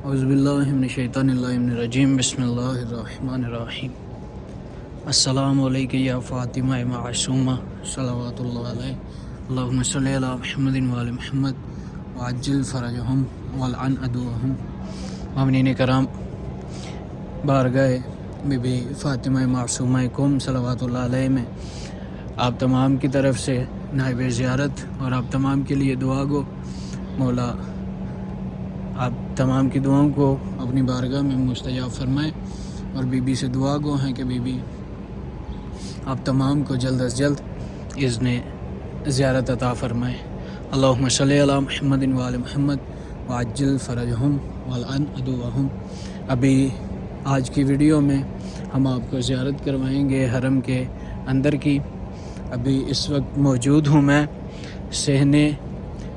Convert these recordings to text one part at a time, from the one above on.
اعوذ باللہ من الشیطان الرجیم بسم اللہ الرحمن الرحیم السلام علیکم یا فاطمہ معصومہ صلوات اللہ علیہ اللہم صلی علی محمد وعلی محمد وعجل فرجہم والعن عدوہم۔ مومنین کرام، بارگاہ بی بی فاطمہ معصومہ کم صلوات اللہ علیہ میں آپ تمام کی طرف سے نائب زیارت اور آپ تمام کے لیے دعا گو۔ مولا آپ تمام کی دعاؤں کو اپنی بارگاہ میں مستجاب فرمائے، اور بی بی سے دعا گو ہیں کہ بی بی آپ تمام کو جلد از جلد اذن زیارت عطا فرمائے۔ اللہم صلی علی محمد وعلی محمد وعجل فرجہم والعن عدوہم۔ ابھی آج کی ویڈیو میں ہم آپ کو زیارت کروائیں گے حرم کے اندر کی۔ ابھی اس وقت موجود ہوں میں صحن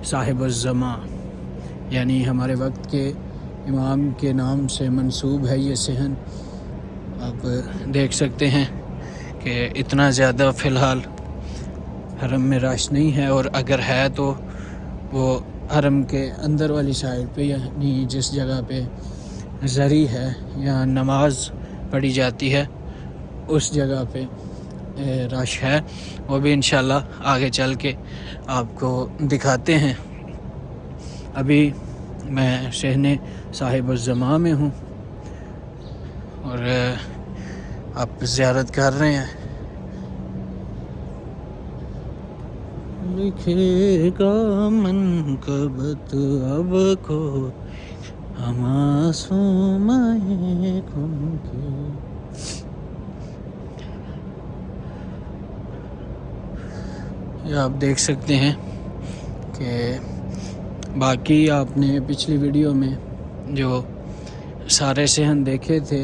صاحب الزمان، یعنی ہمارے وقت کے امام کے نام سے منسوب ہے یہ صحن۔ آپ دیکھ سکتے ہیں کہ اتنا زیادہ فی الحال حرم میں رش نہیں ہے، اور اگر ہے تو وہ حرم کے اندر والی سائڈ پہ، یعنی جس جگہ پہ زری ہے یا نماز پڑھی جاتی ہے اس جگہ پہ رش ہے۔ وہ بھی انشاءاللہ آگے چل کے آپ کو دکھاتے ہیں۔ ابھی میں صحن صاحب الزمان میں ہوں اور آپ زیارت کر رہے ہیں۔ لکھے گا منقبت اب کو معصومہ کم کی۔ یہ آپ دیکھ سکتے ہیں کہ باقی آپ نے پچھلی ویڈیو میں جو سارے صحن دیکھے تھے،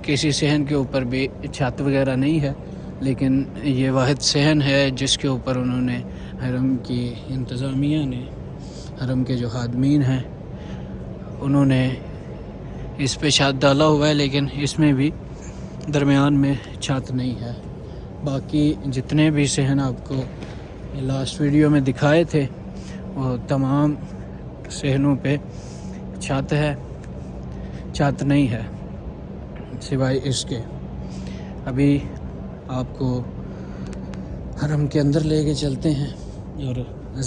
کسی صحن کے اوپر بھی چھت وغیرہ نہیں ہے، لیکن یہ واحد صحن ہے جس کے اوپر انہوں نے حرم کی انتظامیہ نے، حرم کے جو خادمین ہیں انہوں نے اس پہ چھت ڈالا ہوا ہے، لیکن اس میں بھی درمیان میں چھت نہیں ہے۔ باقی جتنے بھی صحن آپ کو لاسٹ ویڈیو میں دکھائے تھے وہ تمام صحنوں پہ چھت ہے، چھت نہیں ہے سوائے اس کے۔ ابھی آپ کو حرم کے اندر لے کے چلتے ہیں اور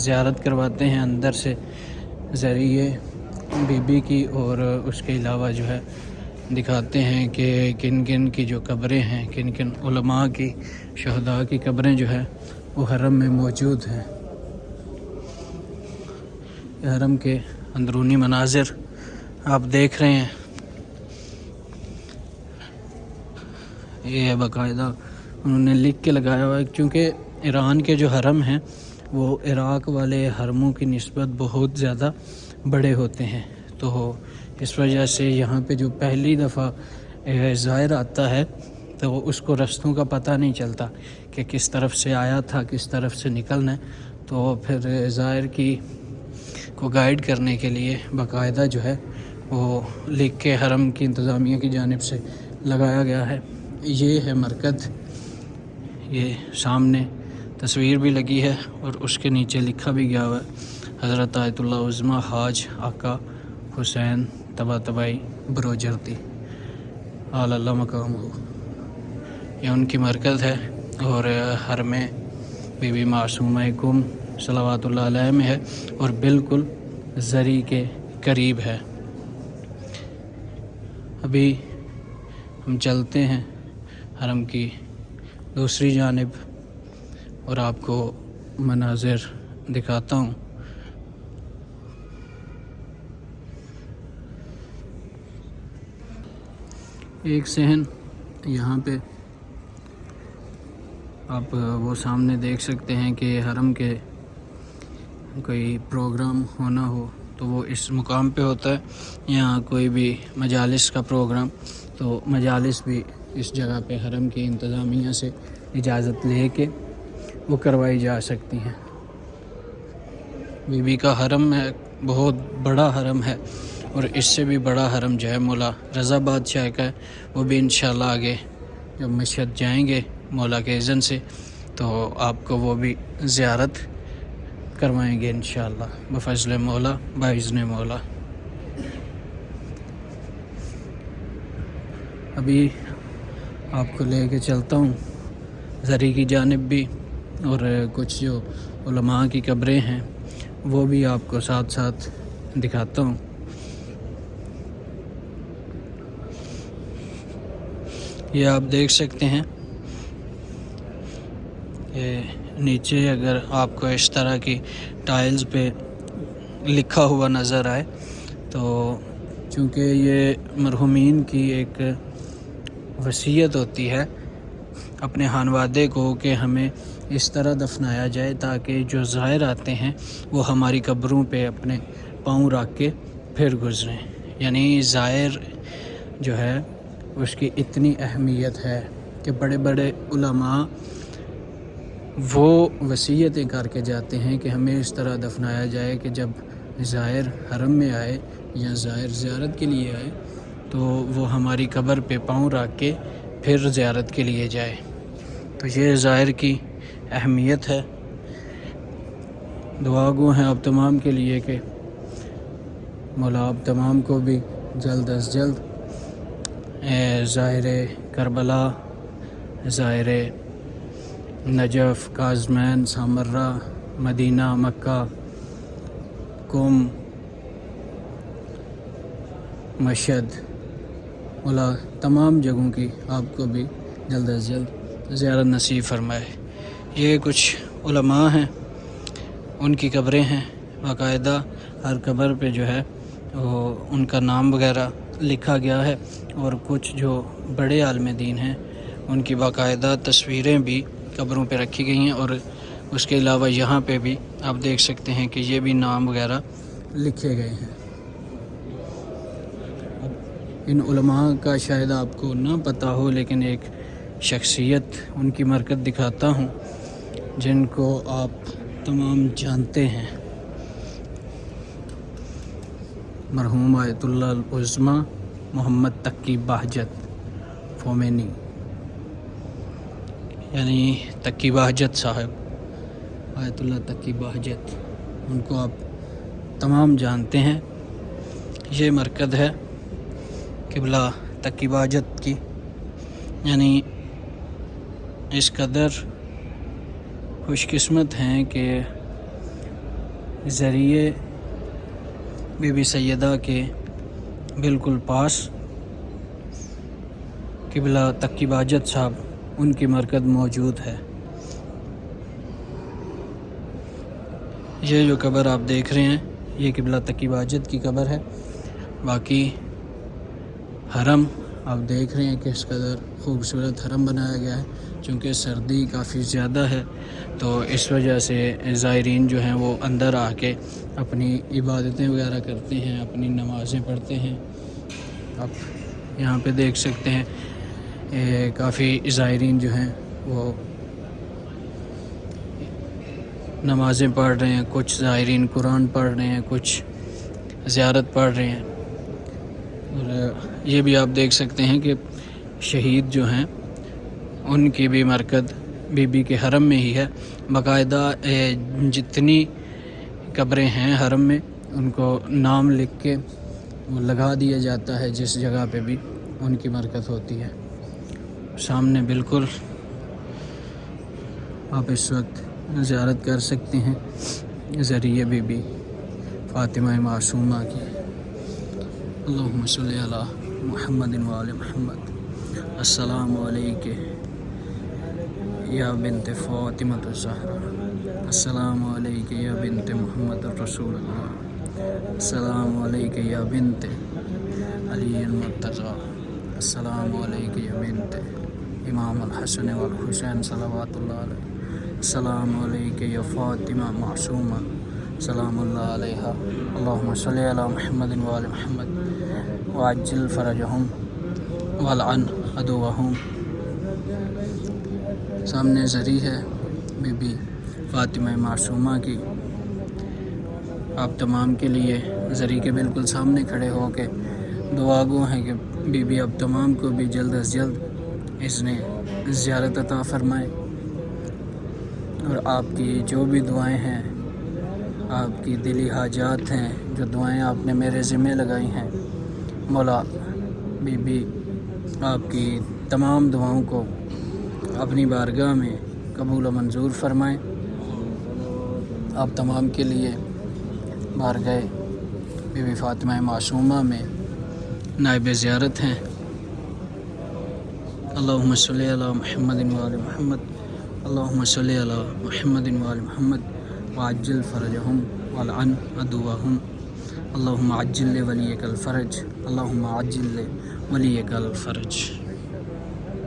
زیارت کرواتے ہیں اندر سے ذریعے بی بی کی، اور اس کے علاوہ جو ہے دکھاتے ہیں کہ کن کن کی جو قبریں ہیں، کن کن علماء کی، شہداء کی قبریں جو ہے وہ حرم میں موجود ہیں۔ حرم کے اندرونی مناظر آپ دیکھ رہے ہیں۔ یہ ہے باقاعدہ انہوں نے لکھ کے لگایا ہوا ہے، کیونکہ ایران کے جو حرم ہیں وہ عراق والے حرموں کی نسبت بہت زیادہ بڑے ہوتے ہیں، تو اس وجہ سے یہاں پہ جو پہلی دفعہ زائر آتا ہے تو اس کو رستوں کا پتہ نہیں چلتا کہ کس طرف سے آیا تھا، کس طرف سے نکلنا ہے، تو پھر زائر کو گائیڈ کرنے کے لیے باقاعدہ جو ہے وہ لکھ کے حرم کی انتظامیہ کی جانب سے لگایا گیا ہے۔ یہ ہے مرکز، یہ سامنے تصویر بھی لگی ہے اور اس کے نیچے لکھا بھی گیا ہوا ہے حضرت آیت اللہ عظمیٰ حاج آقا حسین طباطبائی بروجردی اعلی اللہ مقام ہو۔ یہ ان کی مرکز ہے، اور حرم بی بی معصومہ کم صلوات اللہ علیہ میں ہے، اور بالکل زری کے قریب ہے۔ ابھی ہم چلتے ہیں حرم کی دوسری جانب اور آپ کو مناظر دکھاتا ہوں۔ ایک صحن یہاں پہ آپ وہ سامنے دیکھ سکتے ہیں کہ حرم کے کوئی پروگرام ہونا ہو تو وہ اس مقام پہ ہوتا ہے، یہاں کوئی بھی مجالس کا پروگرام تو مجالس بھی اس جگہ پہ حرم کی انتظامیہ سے اجازت لے کے وہ کروائی جا سکتی ہیں۔ بی بی کا حرم ہے، بہت بڑا حرم ہے، اور اس سے بھی بڑا حرم جو ہے مولا رضا بادشاہ کا ہے، وہ بھی انشاءاللہ آگے جب مشہد جائیں گے مولا کے اذن سے تو آپ کو وہ بھی زیارت کروائیں گے انشاءاللہ بفضل مولا باذن مولا۔ ابھی آپ کو لے کے چلتا ہوں زری کی جانب بھی، اور کچھ جو علماء کی قبریں ہیں وہ بھی آپ کو ساتھ ساتھ دکھاتا ہوں۔ یہ آپ دیکھ سکتے ہیں کہ نیچے اگر آپ کو اس طرح کی ٹائلز پہ لکھا ہوا نظر آئے تو چونکہ یہ مرحومین کی ایک وصیت ہوتی ہے اپنے خانوادے کو کہ ہمیں اس طرح دفنایا جائے تاکہ جو زائر آتے ہیں وہ ہماری قبروں پہ اپنے پاؤں رکھ کے پھر گزریں، یعنی زائر جو ہے اس کی اتنی اہمیت ہے کہ بڑے بڑے علماء وہ وصیتیں کر کے جاتے ہیں کہ ہمیں اس طرح دفنایا جائے کہ جب زائر حرم میں آئے یا زائر زیارت کے لیے آئے تو وہ ہماری قبر پہ پاؤں رکھ کے پھر زیارت کے لیے جائے۔ تو یہ زائر کی اہمیت ہے۔ دعا گو ہیں آپ تمام کے لیے کہ مولا آپ تمام کو بھی جلد از جلد زائر کربلا، زائر نجف، کاظمین، سامرہ، مدینہ، مکہ، قم، مشہد، مولا تمام جگہوں کی آپ کو بھی جلد از جلد زیارت نصیب فرمائے۔ یہ کچھ علماء ہیں، ان کی قبریں ہیں، باقاعدہ ہر قبر پہ جو ہے وہ ان کا نام وغیرہ لکھا گیا ہے، اور کچھ جو بڑے عالم دین ہیں ان کی باقاعدہ تصویریں بھی قبروں پہ رکھی گئی ہیں، اور اس کے علاوہ یہاں پہ بھی آپ دیکھ سکتے ہیں کہ یہ بھی نام وغیرہ لکھے گئے ہیں۔ ان علماء کا شاید آپ کو نہ پتہ ہو، لیکن ایک شخصیت ان کی مرکز دکھاتا ہوں جن کو آپ تمام جانتے ہیں، مرحوم آیت اللہ العظمی محمد تقی بہجت فومینی، یعنی تقی بہجت صاحب، آیت اللہ تقی بہجت، ان کو آپ تمام جانتے ہیں۔ یہ مرکز ہے قبلہ تقی بہجت کی، یعنی اس قدر خوش قسمت ہیں کہ ذریعے بی بی سیدہ کے بالکل پاس قبلہ تقی بہجت صاحب ان کی مرکز موجود ہے۔ یہ جو قبر آپ دیکھ رہے ہیں یہ قبلہ تقی بہجت کی قبر ہے۔ باقی حرم آپ دیکھ رہے ہیں کہ اس قدر خوبصورت حرم بنایا گیا ہے، چونکہ سردی کافی زیادہ ہے تو اس وجہ سے زائرین جو ہیں وہ اندر آ کے اپنی عبادتیں وغیرہ کرتے ہیں، اپنی نمازیں پڑھتے ہیں۔ آپ یہاں پہ دیکھ سکتے ہیں کافی زائرین جو ہیں وہ نمازیں پڑھ رہے ہیں، کچھ زائرین قرآن پڑھ رہے ہیں، کچھ زیارت پڑھ رہے ہیں۔ اور یہ بھی آپ دیکھ سکتے ہیں کہ شہید جو ہیں ان کی بھی مرکز بی بی کے حرم میں ہی ہے۔ باقاعدہ جتنی قبریں ہیں حرم میں ان کو نام لکھ کے وہ لگا دیا جاتا ہے جس جگہ پہ بھی ان کی مرکز ہوتی ہے۔ سامنے بالکل آپ اس وقت زیارت کر سکتے ہیں ذریعے بی بی فاطمہ معصومہ کی۔ اللہم صلی علی محمد و آل محمد۔ السلام علیکہ یا بنت فاطمہ الزہرا، السلام علیکہ یا بنت محمد الرسول اللہ، السلام علیکہ یا بنت علی المرتضی، السلام علیکہ یا بنت امام الحسن والحسین صلوات اللہ علیہ، السلام علیکہ یا فاطمہ معصومہ سلام اللہ علیہ۔ اللہم صلی علی محمد و آل محمد وعجل فرجہم والعن عدوہم۔ سامنے زری ہے بی بی فاطمہ معصومہ کی۔ آپ تمام کے لیے زری کے بالکل سامنے کھڑے ہو کے دعا گو ہیں کہ بی بی آپ تمام کو بھی جلد از جلد اس نے زیارت عطا فرمائے، اور آپ کی جو بھی دعائیں ہیں، آپ کی دلی حاجات ہیں، جو دعائیں آپ نے میرے ذمہ لگائی ہیں، مولا بی بی آپ کی تمام دعاؤں کو اپنی بارگاہ میں قبول و منظور فرمائیں۔ آپ تمام کے لیے بارگاہ بی بی فاطمہ معصومہ میں نائب زیارت ہیں۔ اللہم صلی علی محمد وآل محمد، اللہم صلی علی محمد وآل محمد وعجل فرجہم والعن عدوہم، اللہم عجل ولیک الفرج، اللہم عجل ولیک الفرج۔